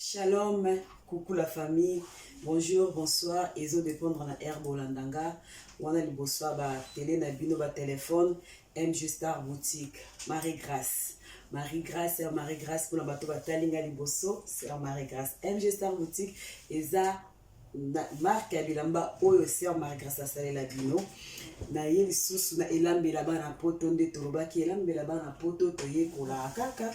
Shalom, coucou la famille, bonjour, bonsoir, ezo dépendre na herbe Olandanga, wana liboso ba télé na bino ba téléphone, MG Star Boutique, Marie-Grâce pour la bato ba talinga liboso, c'est Marie-Grâce, MG Star Boutique, eza marque ya bilamba oyo sœur Marie-Grâce asalela bino na ye lisusu na elambela bana poto nde tolobaki elambela bana poto toyekola kaka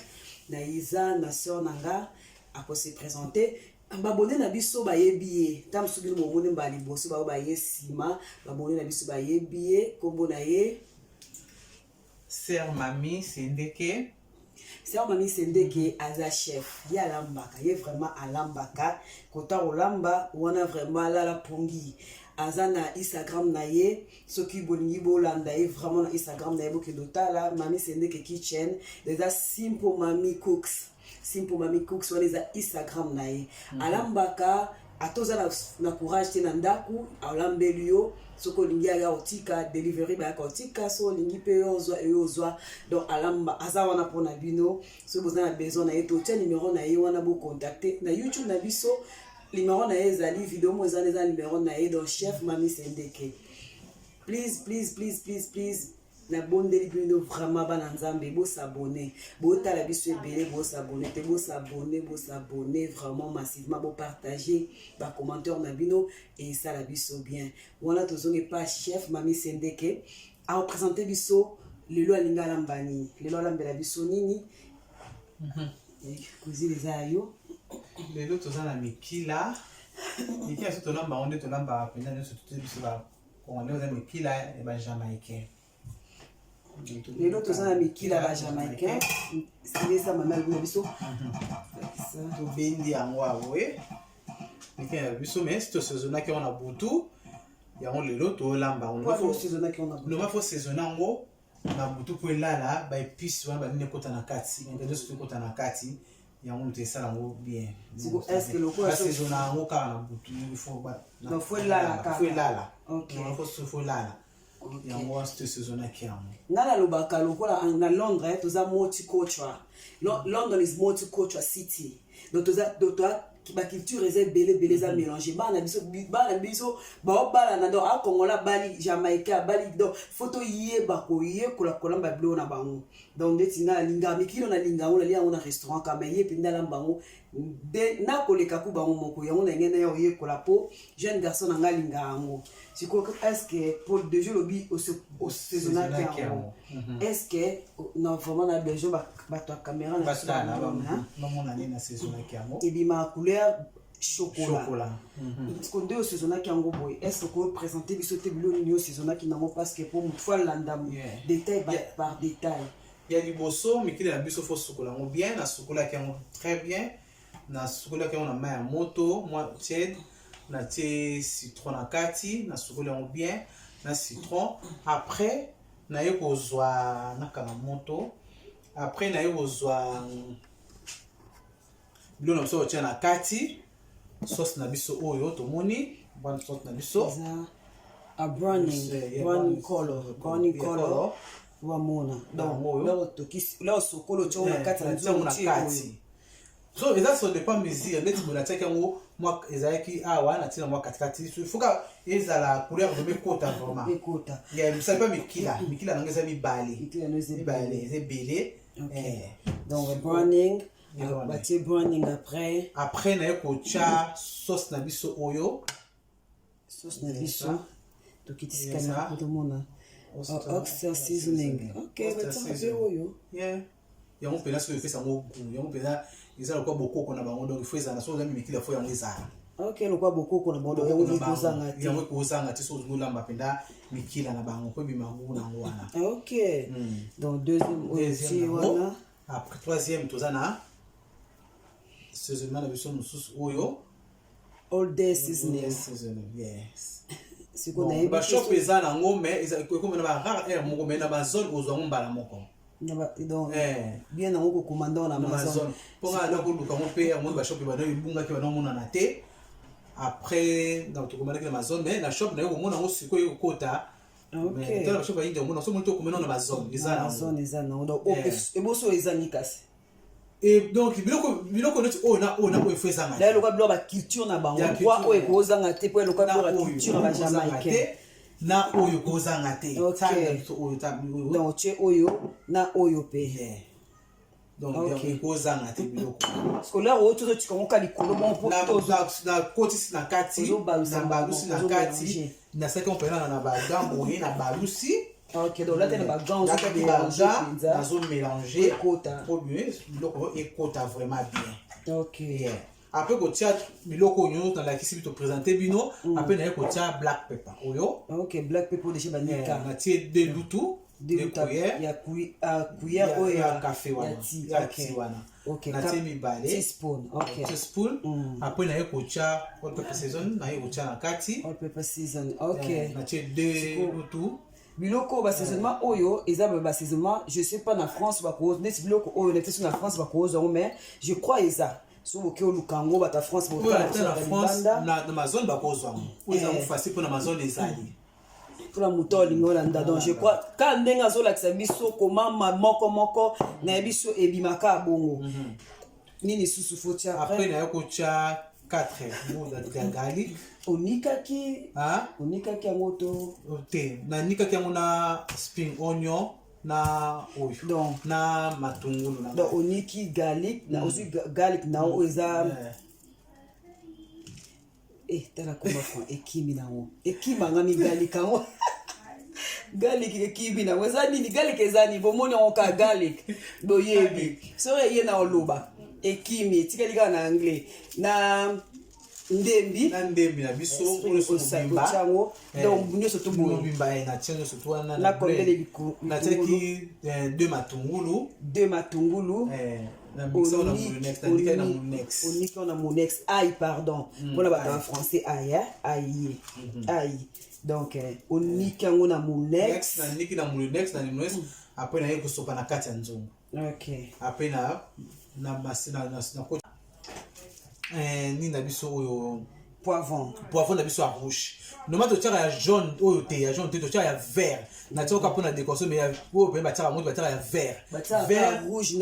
na iza na sœur nanga ako se présenter babone na biso bayebi ye tam subi mo mone mbali boso ba ye sima babone na biso bayebi ye kombo na ye Sœur Mami Sendeke. Sœur Mami Sendeke aza chef ya lambaka ye vraiment alambaka kota olamba wana vraiment la pongi azana Instagram na ye soki bolingi bolanda ye vraiment na Instagram na ye bokedotala Mami Sendeke kitchen déjà simple Mami cooks wana eza Instagram na ye alambaka atoza na courage te na ndaku alambeli yo soko lingi ya otika delivery ba ya otika so lingi pe yozwa donc alamba aza wana pona bino so besoin na besoin na ye to tia numéro na ye wana bo contacter na YouTube na biso numéro na ye ezali video mo eza numéro na ye donc chef Mami Sendeke please na bondeli bino vraiment bana nzambe bo s'abonner bo tala biso ebele bo s'abonner te bo s'abonner vraiment massivement bo partager ba commentaire na bino et ça la biso bien wana tozonge pas chef Mami Sendeke a représenter biso lelo alinga lambani lelo alambela biso nini kuzi les ayo Lelo tozana mikila mikila so tolamba onde tolamba penda nyo so biso ba kongole za mikila e ba jamaïcain. Lelo tozana mikila ba jamaïcain c'est ça mama na biso ça to bendi yango awe mikila biso mais to sezona ki on a butu yango lelo to lamba on fo sezona ki on a butu no fo sezona ngo na butu po lala ba épice wana ba nne kota na kati ngende so kota na kati yango te sala ngo bien est-ce que le quoi sezona ngo ka na butu il faut ba no fo lala OK fo lala yango cette saison qui a ngala lobaka lokola na Londres toza multicultural London is multicultural city donc toza ba culture belé za mélanger bana biso ba bala na donc a Congola bali Jamaïcain bali donc photo yé ba ko yé kola ba blo na bango donc ndetinga linga mikilo na linga on ali on a restaurant kama yé pinda la bango de na koleka ku bango moko yango na ngena yo yé kola po jeune garçon na ngalinga ngo siko est-ce que pour deux jours lobi au saisonnier est-ce que non vraiment na besoin ba to caméra na na saisonnier et bima couleur chocolat parce que deux saisonnier ngo boy est-ce que vous présenter biso te bilo ni saisonnier qui nango parce que pour fois landam détail par détail il y a du bosso mais qu'il y a biso fo chocolat ngo bien na chocolat qui ngo très bien na chocolat qui on a ma moto moi tiède na té citron na kati na chocolat ngo bien na citron après na ye kozwa na kala moto après na ye kozwa bilo na so tia na kati sauce na biso oyo to moni bonne sauce na biso a browning color wa mona donc to kis là sokolo tia na kati na kati so eza so dépend mesure neti bona tia yango moi ezaki awa na tina moi katikati il faut ka ezala couleur de kota vraiment kota ya ça pas mikila na ngeza mibale c'est belé donc browning batie browning après na yeko cha sauce na biso oyo sauce na biso to kitisika na ko mona oxtail seasoning OK batie oyo yango pena so efesa ngo yango pena ezala kwa bokoko na bango donc il faut ezala so zami mikila fo yango ezala OK no kwa bokoko na bango yango kozanga ti so ngolamba penda mikila na bango ko bimangu na ngo wana OK donc deuxième wana après troisième tozana saisonnement na biso mususu oyo all day seasoning yes siko na ba shop ezala ngo mais ezala ko na ba rare moko mais na ba zone ozwa mbala moko donc bien nango ko commandant na Amazon pour nga ko luka ngo pe mo ba shop ba do ibunga ke ba no mona na te après donc to commandant na Amazon mais na shop na yo mona ngo siko yo kota mais to la shop ba yinda mona so mo to commandant na Amazon ezana donc eboso ezani kasi et donc biloko neti oyo oyo efo ezanga d'ailleurs lokola biloko baculture na bango kwa oyo ekozanga te po lokola biloko baculture ya bajamaïcain na oyo kozanga te donc tie oyo na oyo pe donc ekozanga te biloko parce que là oyo tozotikangoka likolo bongo na kotisi na kati na balusi na kati nasalaki mpena na bagambo oye na balusi ok donc là tena bagan nazomélange po biloko ekota vraiment bien ok après kotia biloko oyo nalakisi bito présente bino après naye kotia black pepper oyo ok black pepper déjà banika natie de lutu ya cuillère oyo ya café wana ya ti wana natie mibale teaspoon après naye kotia all pepper season naye kotia na kati all pepper season ok natie de lutu biloko basaisonement oyo eza basaisonement je sais pas na France bakozo neti biloko oyo na teso na France bakozo mais je crois eza so boke oluka yango bata France na mazone bakozwa oyo eza mofasi mpo na mazone ezali mpona moto olingi olanda donc je crois ka ndenge azolakisa biso komama moko na biso ebimaka bongo nini susu fotia après naye kotia 4 ya garlic onikaki yango to te nanikaki yango na spring onion na oyo donc na matungulu donc oniki garlic na aussi garlic na oyo eza tala komba fran ekimi nango ekimanga mi garlic yango garlic ekimi nango eza nini garlic eza nini bomoni yango ka garlic boyebi so eye na oloba ekimi etikali kaka na anglais na ndembi na biso osango donc nyonso tobimba na tia nyonso to wana na tiaki 2 matungulu na mixa na moulinex na moulinex oniki na moulinex ail pardon mpona bato ba français ail donc oniki yango na moulinex na niki na moulinex na moulinex après naye kosopa na kati ya nzungu ok après na nini na biso oyo poivron na biso ya rouge normalement totiaka ya jaune oyo te ya jaune te totiaka ya vert natiaka mpona décoration mais oyo mpe batiaka moto batiaka ya vert rouge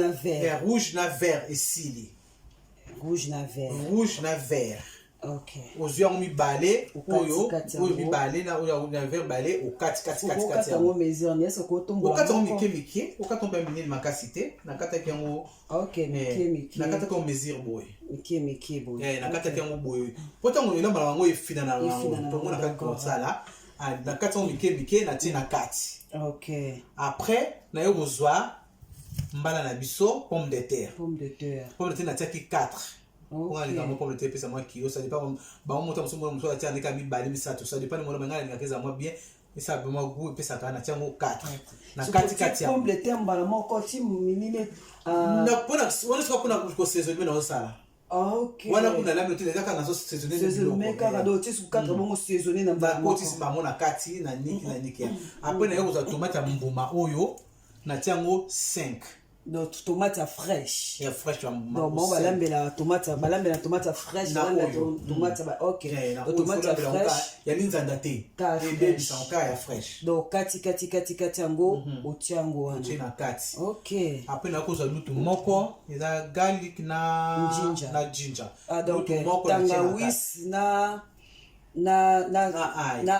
na vert esili rouge na vert ozwi yango mibale oyo mibale na vert mibale okati yango mike okati yango minene makasi te nakataki yango nakataki yango mesure boye nakataki yango boye po ntango elamba na yango efina na yango tongo nakaki kosala nakati yango mike natie na kati après naye kozwa mbala na biso pomme de terre natiaki 4 olinga mo pomme de terre pesa moi kilo ça dépend ba mo tamuso mo muso atia ndeka mibale misato ça dépend mo ngala ngakeza moi bien et ça be moi goût pesa kana tia ngo 4 na kati pomme de terre mbala moko ti minine na pona wana sika pona ko saisonner na osala wana kuna la motile kaka na so saisonner kaka do ti su 4 bongo saisonner na mbala moko ti sima mo na kati na niki après na yo ko tomate mbuma oyo na tia ngo 5 donc tomate fraîche ya fraîche donc bon balambela tomate fraîche tomate ok tomate fraîche ya linzanda te et sanka ya fraîche donc kati yango otiango wana na kati ok après na koza lutu moko eza garlic na ginger donc tangawis na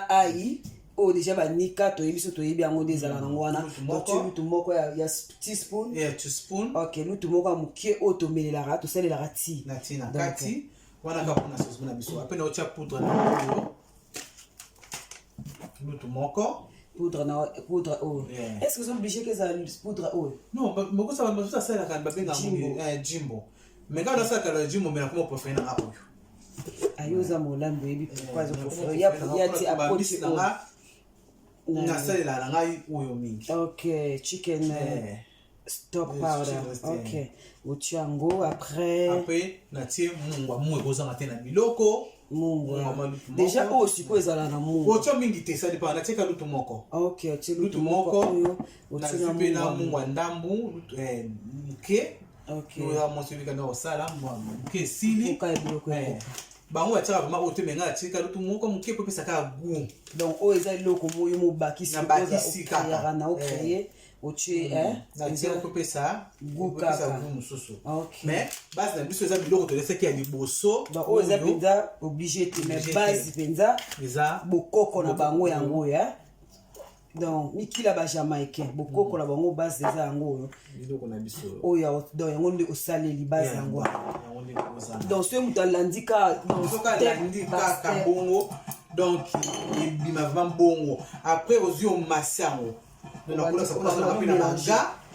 ail oyo déjà banika toyebi so toyebi yango nde ezala nango wana otie lutu moko ya teaspoon ok lutu moko ya mokie oyo tomelelaka tosalelaka ti na kati wana kaka mpona sauce na biso apena otia poudre na oyo lutu moko poudre oyo est-ce que osoblige ke ezala poudre oyo non mokosala mosusu asalelaka babenga jimbo mais kaka nasalaka na jimbo mais nakoma préféré nanga oyo ayoza molambo oyebi pourquoi ezopréféré ya ti apoti oyo nasalela na ngai oyo mingi ok chicken stock powder ok otia yango après natie mungwa ekozanga te na biloko mungwa déjà oyo siko ezala na mungwa otia mingi te ça dépend natieka lutu moko ok otie lutu moko otia mpe na mungwa ndambu moke oyo mosoyebika nde osala moke esili bango batiaka vraimen oyo te menga atika lutu moko moke po epesaka goût donc oyo eza eloko moyo mobakisi okayaka na ocréer otie na tia couper ça Guka ça vous mususu OK mais base na biso eza biloko tolesaki ya liboso oyo eza mpenza obligé te mais base mpenza eza bokoko na bango yango ya donc mikila bajamaïcain bokoko na bango base eza yango oyo biloko na biso oyo donc yango nde osaleli base yango nde kozana donc soki moto alandi kaka bongo donc ebima vraiment bongo après ozwi omasi yango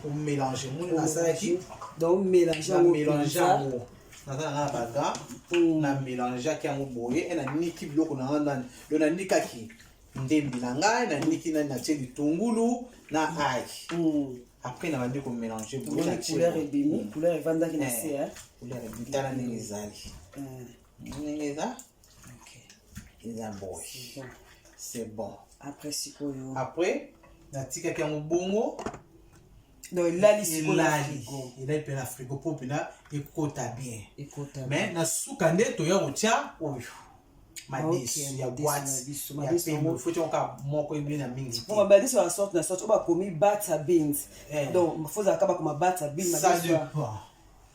omélange moni nasalaki donc mélange yango naza na baga na mélangeaki yango boye na niki biloko na nani lo nanikaki ndembi na ngai na niki nani natie litungulu na ai après na bandi komélange boye couleur ebimi couleur evandaki na se couleur ebitala ndenge ezali ndenge eza eza boye c'est bon après sikoyo après natikaki yango bongo donc elali elali mpe na frigo mpo mpena ekota bien mais na suka nde toya kotia oyo madesu ya boite ya pembe fo tionka moko ebie na mingi te madesu ya sorte na sorte oyo bakomi bata beans donc fozalaka bakoma bata beans ça dépend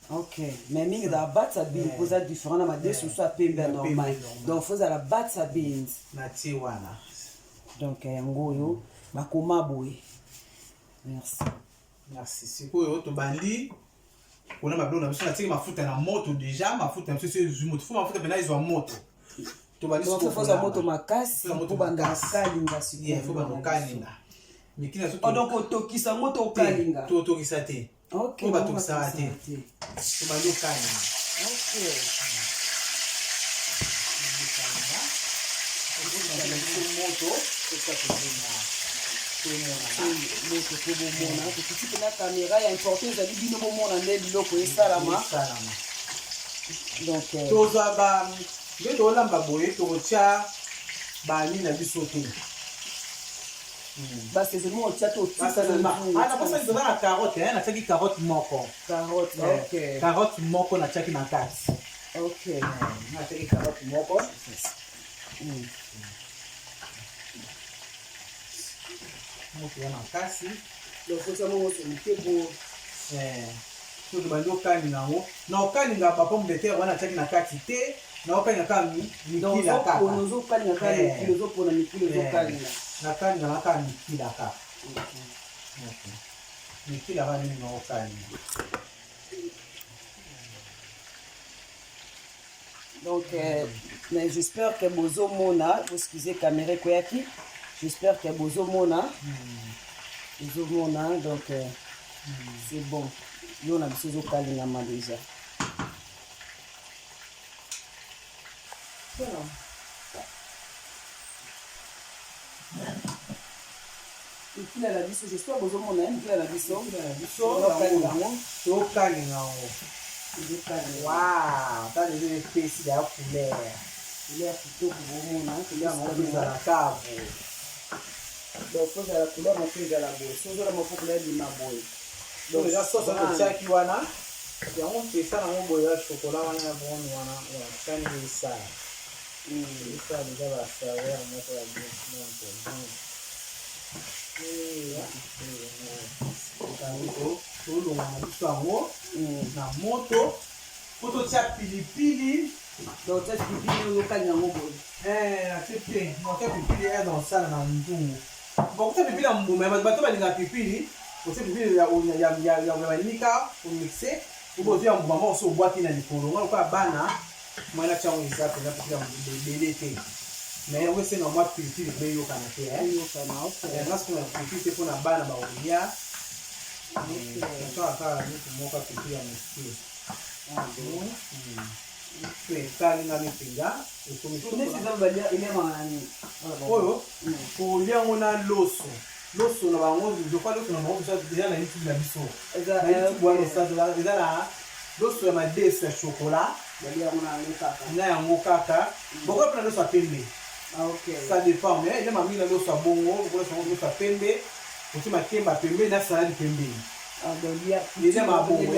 ok mais mingi ezala bata beans po eza différent na madesu mosusu ya pembe ya normal donc fozala bata beans natie wana donc yango oyo bakoma boye merci sikoyo tobandi kuna mabiloko na biso natieki mafuta na moto déjà mafuta na biso ezwi moto fo mafuta mpena ezwa moto tobandi foza moto makasi po banda okalinga sikoyo fo banda okalinga mikili na so donc otokisa moto okalinga totokisa te po batokisaka te tobandi okalinga moto moto po bomona tokiti mpena caméra ya importe ezali bino bomona nde biloko esalama donc tozwa nde tolamba boye tokotia bani na biso te basezeli otia totianaposaki toza na carotte natiaki carotte moko carotte moko natiaki na kati natiaki carotte moko moto ya makasi so tobandi okalinga yango na okalinga bapomme de terre wana atiaki na kati te na okalinga kaka mikila nakalinga naka mikila kaka mikila kaka nini na okalinga donc j'espère que bozomona excusez caméra ekoyaki j'espère que bozomona donc c'est bon yo na biso ezokalingama déjà mikila na biso j'espère bozomona mikila na biso tokalinga yango tala eza epesi ya couleur kitoko bomona ezalaka boye donc fozala couleur moko ezala boye sozola moko couleur ebima boye donc eza soso totiaki wana yango mpesa nango boye ya chokola wana ya brone wana kani esala esala deja basaver moko ya tolonga na biso yango na moto po totia pilipili donc tia pilipili ozokalinga yango boye natie te natia pilipili eza osala na ndungu bokotia pilipili ya mbuma bato balingaka pilipili otie pilipili ya banika omixe obo ozwi ya mbuma moko so obwaki na likolo nga lokola bana mwana tiango eza mpenza pilipili ya ebele te mais yango esenga mwa pilipili po eyokana te nasikona pilipili te mpona bana baolia kaka nitu moko pilipili ya mokie ekalingami mpenza oyo kolia yango na loso na bango jokwa loso na bango eza na youtube na biso eza na loso ya madesu ya chokola na yango kaka bokola mpona loso ya pembe ça dépend mais eza mamingi na loso ya bongo loso ya pembe otie makemba pembe na salade pembeni eza mabongo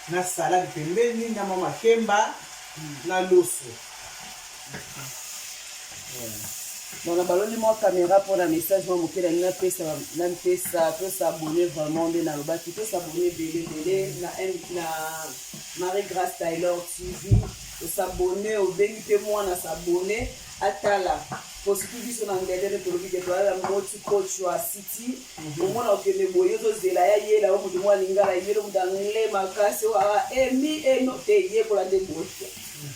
na salade pembeni na makemba na loso Donc na baloni mo caméra pour la message moi mokela na pesa to s'abonner vraiment de na lobaki to s'abonner belé na Marie Grâce Taylor TV to s'abonner au bengi pe moi na s'abonner atala pour surtout biso na ngedere to lobi ke to ala moti coach wa city au moins au kene boyo to zela ya ye la mo mo lingala yelo mudangle makasi wa emi no te ye ko la de boyo.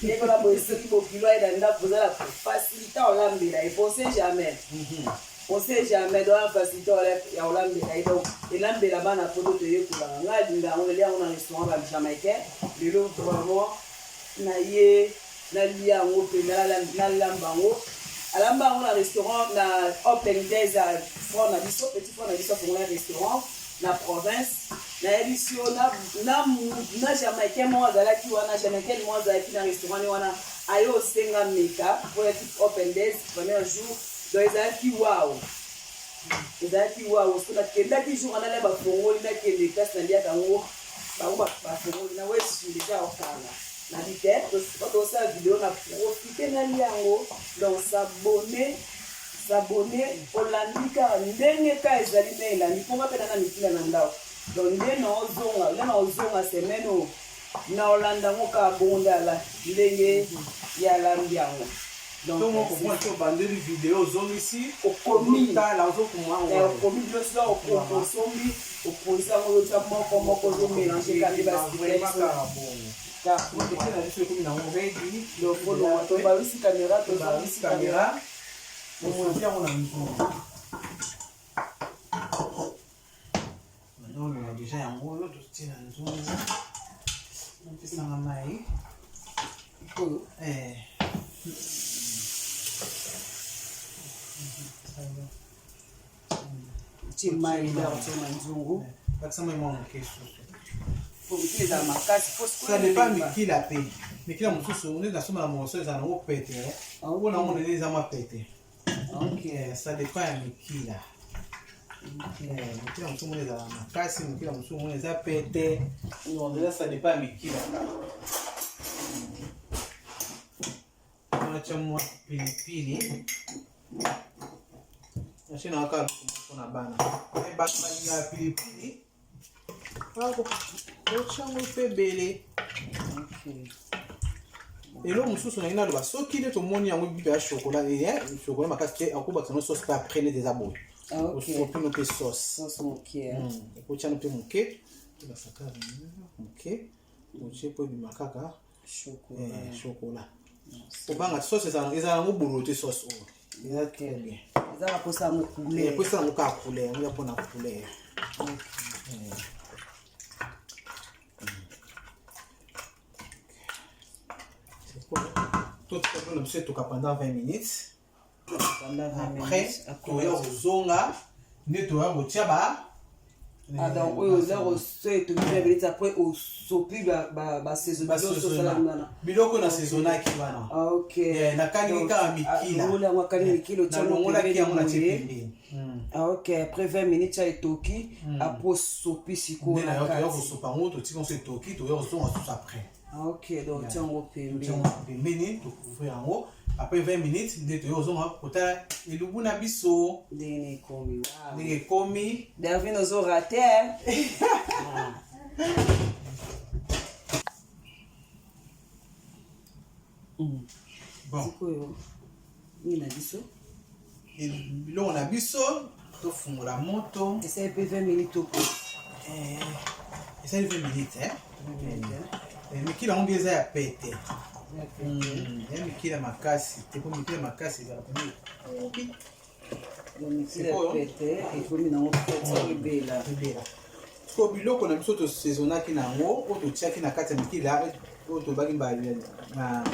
Et pour la poésie qui popule est dans la facilité à l'ambila. Et pensez jamais. Pensez jamais dans la facilité à l'ambila. Et donc, et l'ambila bas na photo de yeux pour la langue. On est là, on a un restaurant dans le Jamaïcain. Le lot vraiment, na yé, na lia en haut, na lambango. À l'amba, on a un restaurant, na open days à Front Nabiso, petit Front Nabiso pour un restaurant. Na province na édition na Jamaïcain moi azalaki wana Jamaïcain moi azalaki na restaurant wana ayo senga meka pour être open days premier jour donc ezalaki wow parce que na kendaki jour na leba fongoli na kende kasi na liaka ngo ba fongoli na wesu déjà okanga na ditete quand on sa vidéo na profiter na liango donc s'abonner olandika ndenge ka ezali na elandi mpo bapena na mikila na ndako donc nde na ozonga semene na olanda ngo ka bondala ndenge ya lambi yango donc ko bandeli vidéo ozongisi okomi tala ozokumwa okomi biso okosombi oponisa ngo yota moko ozomélange kandi balusi caméra on a déjà un gros lot de on fait ça en maïs. Ça n'est pas Miki la paix. Miki la moussou, on est dans ce moment, on est dans le pété. On a les amas pété. Ok, ça dépend de Miki là. Miki la moussou, on est dans la casse, Miki la moussou, on est à pété. Non, là, ça dépend de Miki là. On a tellement pilipili. Je n'ai pas de bana. Et basi ya pilipili. Et là, nous sommes dans le soki de tout monde yango biba chocolat et chocolat makasi te akubaka no sauce pa prendre des abos. OK. Faut plus notre sauce. Sauce moké. Ko tchana pe moké. La saka moké. On sait pas du makaka chocolat. Chocolat. Au banga sauce ça ngo bolote sauce. C'est très bien. Ça va pour ça mo couleur. Et pour ça mo ka couleur, on va pour na couleur. Tout le monde se toka pendant 20 minutes. Après, tu vas au zonga, nettoyer au tiaba. Ah donc oui, là au seuil tu vas venir après au sopi ba saison biloko na saisonna ki bana. Ah OK. Na kani ka mikila. Ola mwa kani mikilo tshano ngola ki yango na tshepembe. Ah OK, après 20 minutes ya etoki après sopi siko na kati. Na yo sopa ngo to tiko se toki to yo zonga tout après. Ah OK, donc tiens au pembe. Pembeni to couvrir en haut. Après 20 minutes, ndete yo zonga kota elubu na biso. Dene komi. Wow. Dene komi. David nous aura raté. Bon. Ni na biso. Biloko na biso to fungola moto. Et ça fait 20 minutes au Et ça 20 minutes mikila ngo eza ya pete. Mikila makasi, te ko mikila makasi za pembe. Mikila pete et komi na ngo pete bela. Ko biloko na biso to saisonnaki nango, o to tiaki na kati ya mikila, o to baki ba na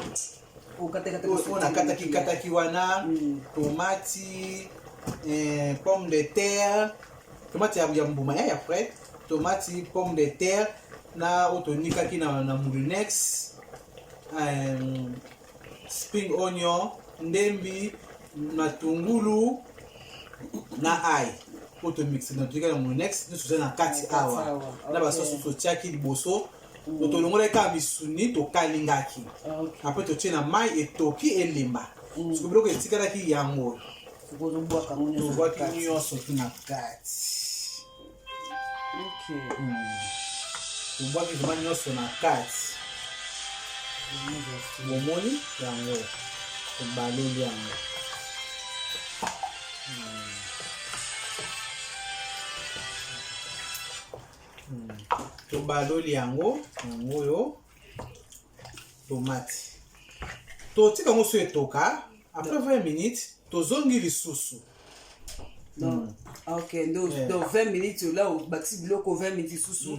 o kataki wana tomati, pomme de terre, tomati ya mbuma ya frais, tomati, pomme de terre na otonikaki na moulinex, spring onion, ndembi, matungulu na ai. Otomix na tonika na moulinex, nous na kati awa. Na ba sauce totiaki liboso, tolongola ka misuni to kalingaki. Après to tia na mai etoki elimba. parce que biloko etikalaki yango kozobwaka ngo nyonso tobwaki nyonso tu na kati tobwaki vraimen nyonso na kati bomoni yango tobaloli yango tobaloli yango oyo tomate totika yango so etoka après 20 minutes tozongi lisusu ok donc 20 minutes là obakisi biloko 20 minutes susu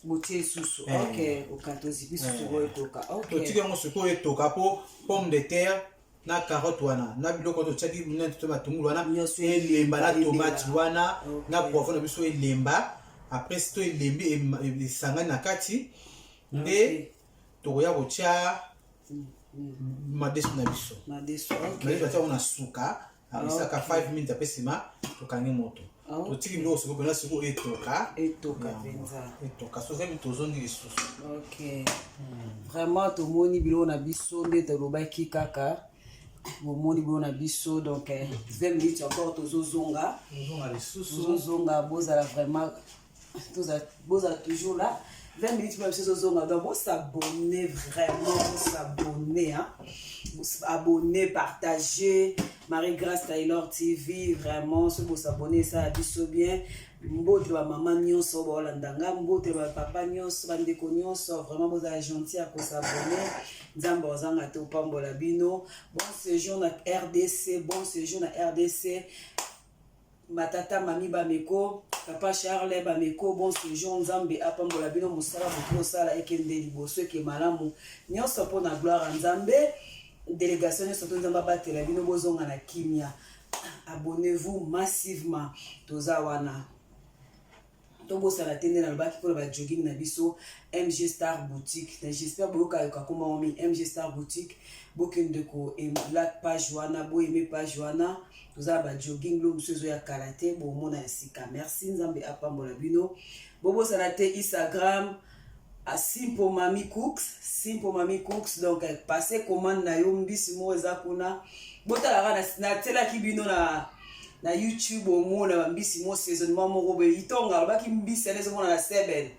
botie susu ok okatozi susu oyo etoka ok totika yango sikoyo etoka po pomme de terre na carotte wana na biloko totiaki minene to matungulu wana elemba na tomate wana na poivron na biso elemba après sito elembi esangani na kati nde tokoya kotia madesu na biso madesu batia na suka alisaka 5 minutes apres nsima tokangi moto totiki biloko sikoyo mpena sikoyo etoka soki tozongi lisusu ok vraiment tomoni biloko na biso nde tolobaki kaka bomoni biloko na biso donc 20 minutes encore tozozonga bozala vraiment bozala toujours là 20 minutes même si tozonga donc bosabonner vraiment bosabonner abonner partager Marie-Grâce Taylor TV vraiment si bosabonner ça a biso bien mbote ba maman nyonso baolandanga mbote ba papa nyonso bandeko nyonso vraiment bozala gentil à kosabonner nzambe ozanga te opambola bino bon séjour na RDC bon séjour na RDC matata mami bameko papa Charles bameko bon séjour nzambe apambola bino mosala boki osala ekende liboso eke malamu nyonso mpo na gloire ya nzambe délégation nyonso to nzambe abatela bino bozonga na kimia abonnez-vous massivement toza wana tobosala te nde nalobaki mpona bajogging na biso MG Star Boutique j'espère boyokayoka koma omi MG Star Boutique bokende kolak page wana boyeme page wana tozala bajogging lo mosu ezoya kala te bomona ya sika merci nzambe apambola bino bobosana te Instagram Simple Mami Cooks donc passez commande na yo mbisi mo eza kuna botalaka natelaki bino na YouTube omona mbisi mo saisonnement moko boye itonga alobaki mbisi ale ezomona na seben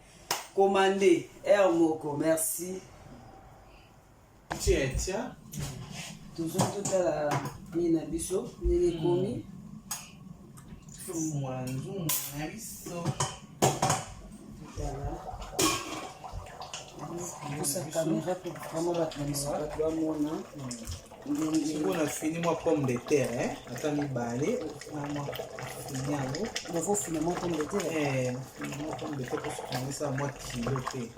commandé moko merci tiens tozotala nini na biso ndenge ekomi mwanzu na biso sa caméra pour vraiment bato na biso bato bamona sikoyo na fini mwa pomme de terre ata mibale na mwa fini yango bofofina mwa pomme de terre mwa pomme de terre posokangisa mwa kilo te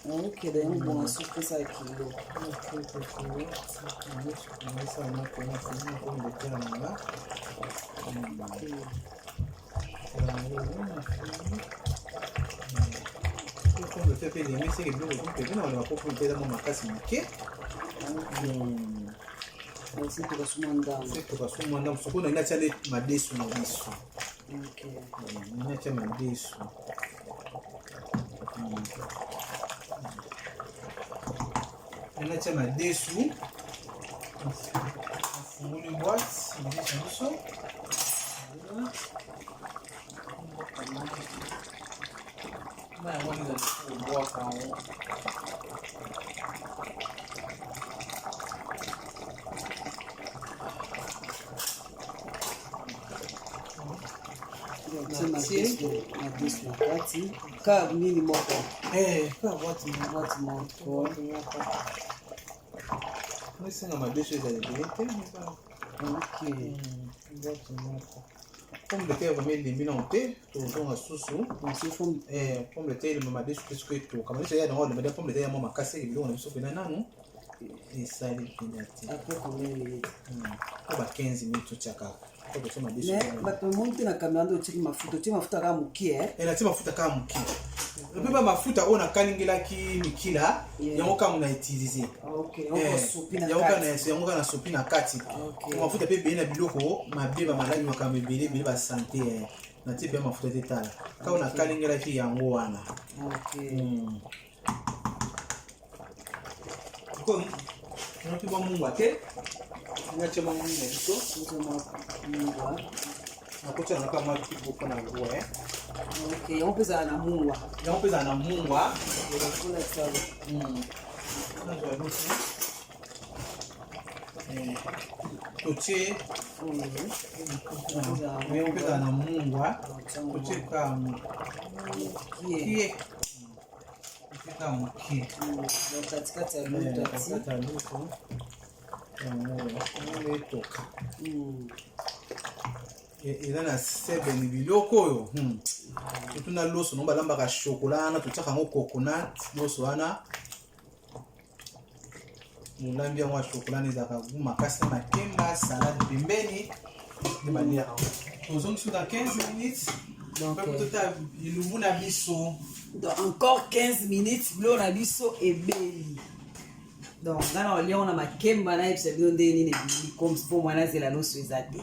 ok dayango bonga sopesa ya kilo sokangisa mwa pomme de terre nanga pomme de terre pe elemi seke biloko kompete na balaba po pomme de terre mo makasi moke tokasomwa ndamu soko na inatia nde madesu na biso inatia madesu inatia madesu afunguli boite madesu na biso na yango ezali kobwaka yango madesu na kati ka nini moko ka boite moko esenga madesu ezali ebele te pomme de terre vraiment elembi nango te tozonga susu pomme de terre elemba madesu te soki etoka madesu eya nango elemba pomme de terre ya mwa makasi eke biloko na biso mpena nanu esali mpena te po ba 15 minutes otiaka bato moni te na kamera nde otiaki mafuta otie mafuta kaka mokie natie mafuta kaka mokie epe ba mafuta oyo nakalingelaki mikila yango kaka na utilize yango kaka na sopi na kati mafuta mpe ebele na biloko mabe bamaladi makambo ebele ebele basante natie mpe mafuta te tala kaka nakalingelaki yango wana noki bamungwa te nga tia mwa mwini na biso nakotia naka mwa kiboko na ngo yango mpe ezala na mungwa yango mpe ezala na mungwa totie yango mpe ezala na mungwa totie ka mokie ka mokie katikati ya lutu yango etoka eza na sebeni biloko oyo totuna loso no balambaka shokola wana totiaka yango coconut loso wana molambi yango ya shokola wana ezalaka gu makasi na makemba salade pembeni nde baliaka tozongisi na 15 minutes mpe tota ilumbu na biso encore 15 minutes biloko na biso ebeli donc nga na olia na makemba nayebisa bino nde nini ebili comme mpo mwana azela loso eza te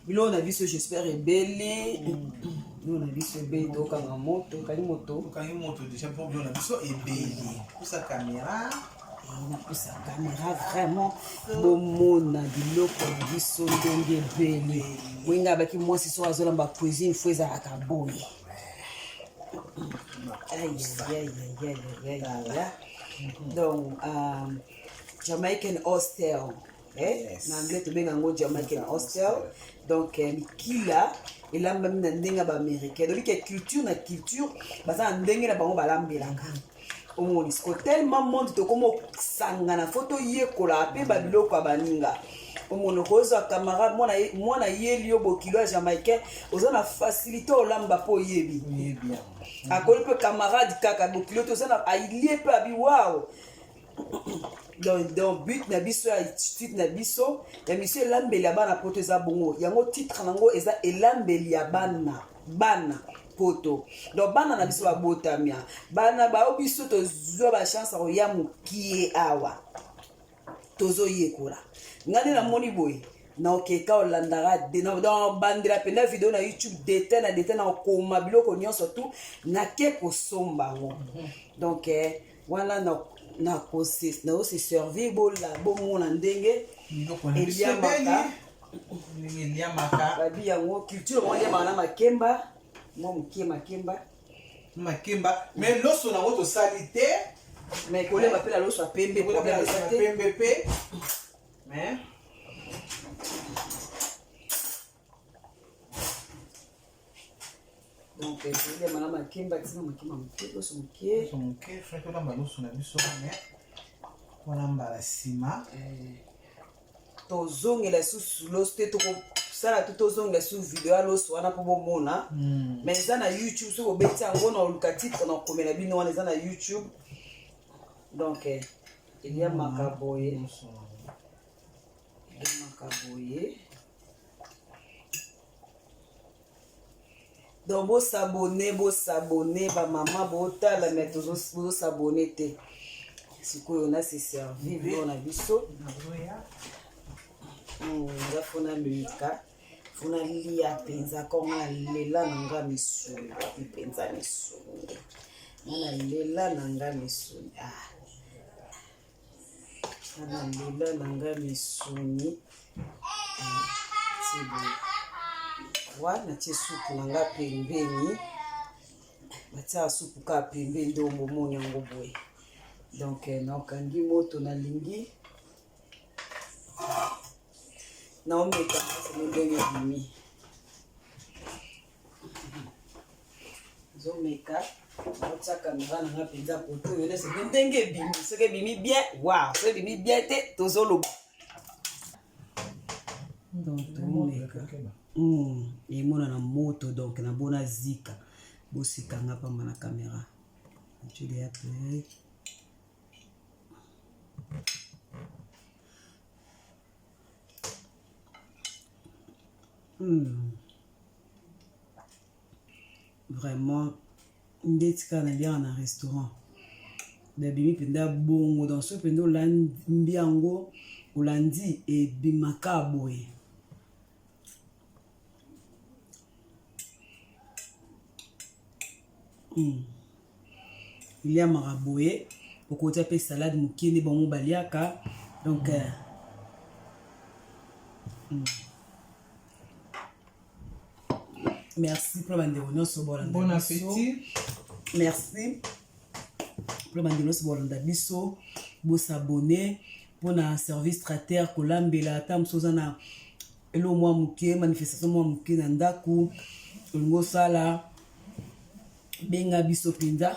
biloko na biso j'espère ebeli biloko na biso ebeli tokanga moto okali moto déjà mpo biloko na biso ebeli kusa caméra nakusa caméra vraiment bomona biloko na biso ndenge ebeli wenga abaki mwasi so azolamba cuisine fo ezalaka boye donc Jamaican hostel na anglais tobenga yango Jamaican hostel donc mikila elambami na ndenge ya baaméricain dolike culture na culture baza na ndenge na bango balambelaka omoni siko tellement monde tokoma osangana fo toyekola mpe babiloko ya baninga omoni okozwa camarade mwana yeli yo bokilo ya Jamaïcain oza na facilité olamba mpo oyebi akoli mpe camarade kaka bokilo te oza na alie mpe abi wao donc but na biso ya attitude na biso ya misio elambeli ya bana poto eza bongo yango titre nango eza elambeli ya bana poto donc bana na biso babotamia bana bao biso tozwa bachance koya mokie awa tozoyekola ngani namoni boye na okeka olandaka dans bandela penda video na YouTube détail na okoma biloko nyonso tu nake kosomba yango donc wana na ose servir bomona ndenge eliamaka babi yango culture moko eliamaka na makemba mwa mokie makemba mais loso nango tosali te mais kolemba mpe na loso ya pembe mpe mais donc kolemba na makemba tina makemba mokie loso mokie frère tolamba loso na biso mais kolamba na nsima tozongela susu loso te tokosala te tozongela susu video ya loso wana mpo bomona mais eza na YouTube soki obeti yango na oluka titre na okomela bino wana eza na YouTube donc eliamaka boye donc bosabone bamama botala me tozosabone te sikoyo na se servir biloko na biso nga fona mika fona lia mpenza konga lela na nga misuni mpenza misuni ngana lela na nga misuni ngana lela na nga misuni natie supu na nga pembeni batiaka supu kaka pembeni nde omomoni yango boye donc naokangi moto nalingi naomeka seno ndenge ebimi zomeka naotia kamera nanga mpenza poto oyo nde seno ndenge ebimi soki ebimi bien wow soki ebimi bien te tozoloba donc tomeka emonana moto donc nabona zika bosikanga pamba na kamera atuli ape vraiment ndeti kaka naliaka na restaurant nabimi mpenza bongo donc soki mpenza olambi yango olandi ebimaka boye iliamaka boye okotia pe salade mokie nde bango baliaka donc merci pour bandeko nyonso bolanda bon appétit. merci pour bandeko nyonso bolanda biso bosabone mpona service traiteur kolambela ata mosu oza na elo mwa moke manifestation mwa moke na ndako olingi osala benga biso mpenza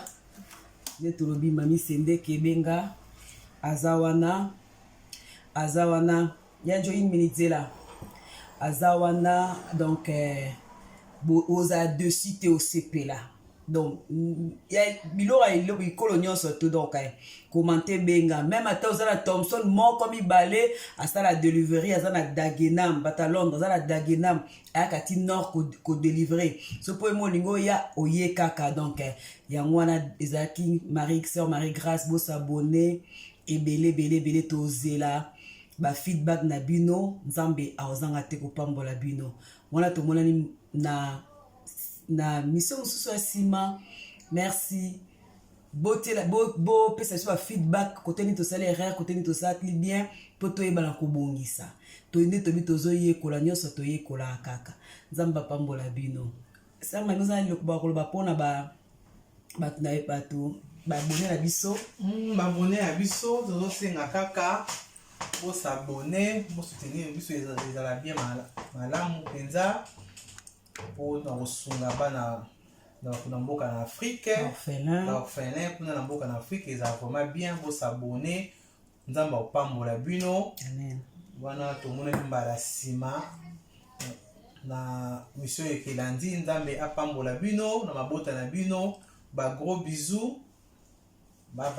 nde tolobi mami Sendeke ebenga aza wana ya njo 1 minute zela aza wana donc oza dessus te osepela donc ya biloko ikolo nyonso to donc komante benga même ata oza na Thomson moko mibale asala delivery aza na Dagenham bata Londres aza na Dagenham ayaka ti nord kodélivre so mpo emo olingi oya oye kaka donc yango wana ezalaki sœur Marie Grâce bosabone ebele tozela bafeedback na bino nzambe aozanga te kopambola bino wana tomonani na mission mosusu ya nsima merci bopesa biso bafeedback kote nini tosali erreur kote nini tosali bien mpo toyebana kobongisa toyinde tobi tozoyekola nyonso toyekolaka kaka nzambe apambola bino sanga oza liloko bakoloba mpona bato babone na biso babone na biso tozosenga kaka bosabone bosoutenir biso ezala bien malamu mpenza mpona kosunga bana na mboka na Afrique baorphelin mpona na mboka na Afrique ezala vraiment bien bosabone nzambe apambola bino wana tomonani mbala nsima na mission ekelandi nzambe apambola bino na mabota na bino gros bisous bye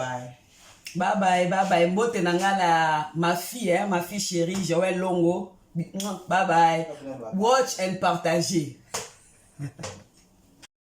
bye mbote na nga na ma fille chérie Joël Longo bye bye watch and partager